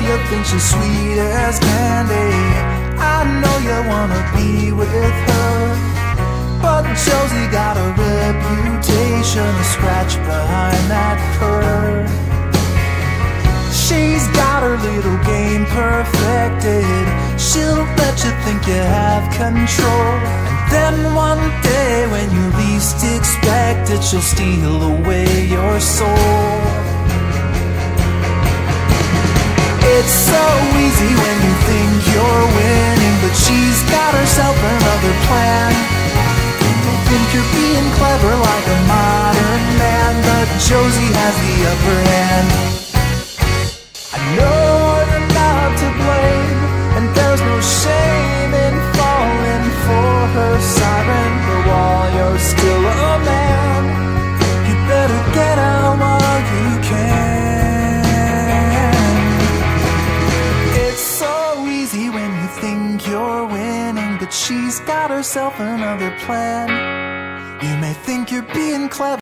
you think she's sweet as candy. I know you wanna be with her, but Josie got a reputation, a scratch behind that curve. She's got her little game perfected. She'll let you think you have control, and then one day when you least expect it, she'll steal away your soul. It's so easy when you think you're winning, but she's got herself another plan. You think you're being clever like a modern man, but Josie has the upper hand. I know you're not to blame, and there's no shame in falling for her siren, but while you're still a man, you better get out while you can. It's so easy when you think you're winning, but she's got herself another plan. You may think you're being clever.